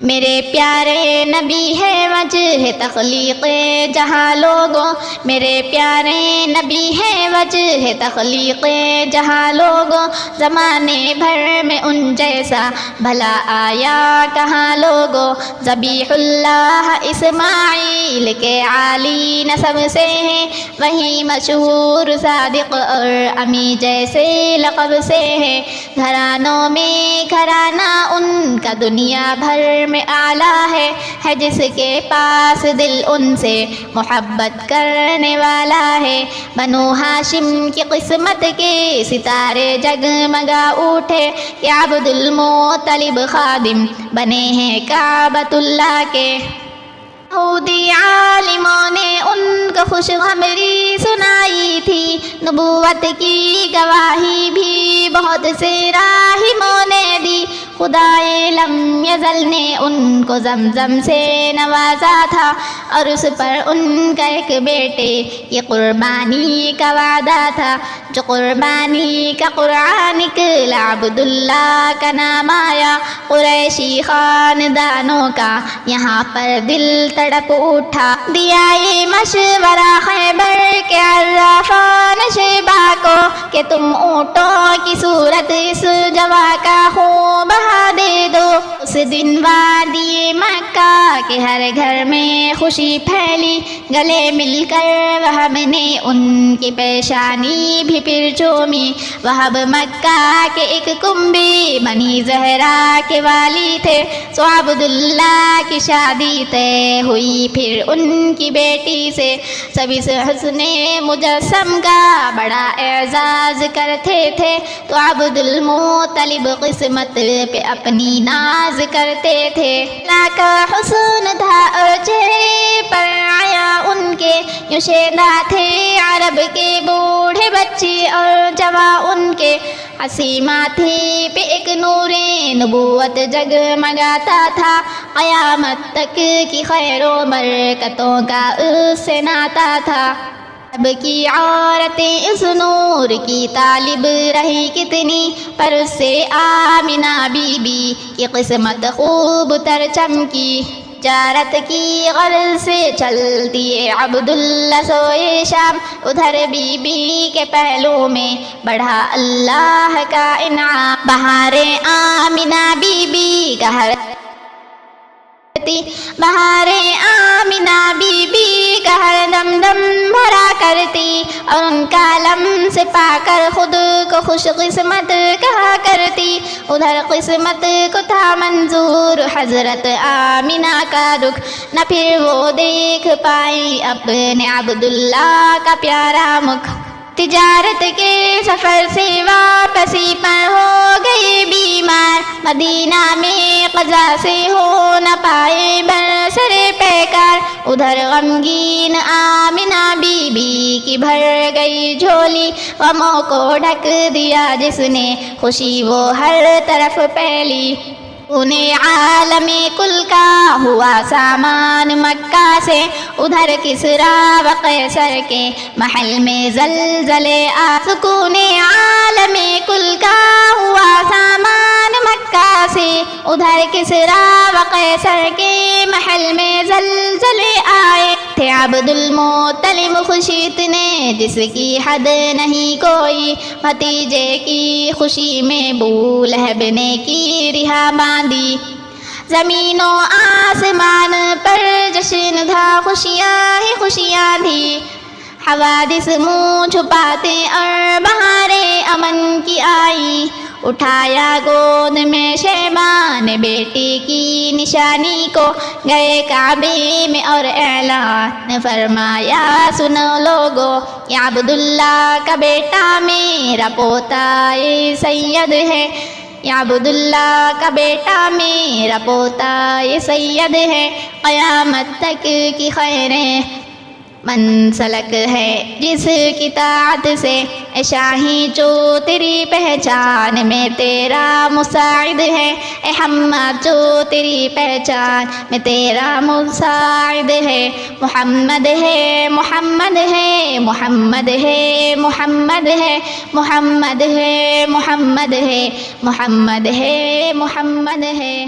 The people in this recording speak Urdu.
میرے پیارے نبی ہے وجہ تخلیق جہاں لوگوں، میرے پیارے نبی ہے وجہ تخلیق جہاں لوگوں، زمانے بھر میں ان جیسا بھلا آیا کہاں لوگوں۔ ذبیح اللہ اسماعیل کے عالی نسب سے ہیں، وہی مشہور صادق اور امی جیسے لقب سے ہے، گھرانوں میں گھرانہ ان کا دنیا بھر میں اعلیٰ ہے جس کے پاس دل ان سے محبت کرنے والا ہے۔ بنو ہاشم کی قسمت کے ستارے جگمگا اٹھے، کہ عبد المطلب خادم بنے ہیں کعبۃ اللہ کے۔ یہودی عالموں نے ان کو خوشخبری سنائی تھی، نبوت کی گواہی بھی بہت سے راہبوں نے دی، خدائے لم یزل نے ان کو زمزم سے نوازا تھا، اور اس پر ان کا ایک بیٹے یہ قربانی کا وعدہ تھا، جو قربانی کا قرآن نکلا عبداللہ کا نام آیا۔ قریشی خاندانوں کا یہاں پر دل تڑپ اٹھا، دیا یہ مشورہ خیبر کے عرافان شیبہ کو، کہ تم اونٹوں کی صورت اس جوا کا خون بہا دے دو۔ اس دن وادی مکہ کے ہر گھر میں خوشی پھیلی، گلے مل کر وہب نے ان کی پیشانی بھی پھر چومی۔ وہب مکہ کے ایک کنبی بنی زہرا کے والی تھے، سو عبداللہ کی شادی طے ہوئی پھر ان کی بیٹی سے۔ سب اس حسن مجسم کا بڑا اعزاز کرتے تھے، تو عبد المطلب قسمت پہ اپنی ناز کرتے تھے۔ لاکا حسن تھا اور چہرے پر آیا ان کے، یوں شیدا تھے عرب کے بوڑھے بچے اور جوان ان کے، حسی ماتھے پہ ایک نور نبوت جگمگاتا تھا، قیامت تک کی خیر و برکتوں کا اس سے ناتا تھا۔ اب کی عورتیں اس نور کی طالب رہی کتنی، پر اس سے آمنہ بی بی کی قسمت خوب تر چمکی۔ تجارت کی غرض سے چلتی ہے عبداللہ سوئے شام، ادھر بی بی کے پہلو میں بڑھا اللہ کا انعام۔ بہار آمنہ بی بی کا ہر بہار آمنہ بی بی کا ہر دم دم بھرا کرتی، اور ان کا لم سے پا کر خود کو خوش قسمت کہا کرتی۔ ادھر قسمت کو تھا منظور حضرت آمنہ کا دکھ، نہ پھر وہ دیکھ پائی اپنے عبداللہ کا پیارا مکھ۔ تجارت کے سفر سے واپسی پر ہو گئے بیمار، مدینہ میں قضا سے ہو نہ پائے برسر پیکار۔ ادھر غمگین آمنہ بی بی کی بھر گئی جھولی، غموں کو ڈھک دیا جس نے خوشی وہ ہر طرف پھیلی۔ انہیں عالم کل کا ہوا سامان مکہ سے، ادھر کسریٰ و قیصر کے محل میں زلزلے آ۔ سکون عالم کل کا ہوا سامان مکہ سے، ادھر کسریٰ و قیصر کے محل میں زلزلے آئے تھے۔ عبد المطلب خوشی اتنے جس کی حد نہیں کوئی، بھتیجے کی خوشی میں ابو لہب نے کی رہا باندھی۔ زمین و آسمان پر جشن تھا، خوشیاں ہی خوشیاں تھی، حوادث منہ چھپاتے اور بہاریں امن کی آئی۔ اٹھایا گود میں شیبہ نے بیٹی کی نشانی کو، گئے کعبے میں اور اعلان فرمایا سنو لوگو، یہ عبداللہ کا بیٹا میرا پوتا یہ سید ہے، یہ عبداللہ کا بیٹا میرا پوتا یہ سید ہے، قیامت تک کی خیریں منسلک ہے جس کی طاعت سے، اے شاہی جو تیری پہچان میں تیرا مساعد ہے، اے حماد جو تیری پہچان میں تیرا مساعد ہے۔ محمد ہے محمد ہے محمد ہے محمد ہے محمد ہے محمد ہے محمد ہے محمد ہے۔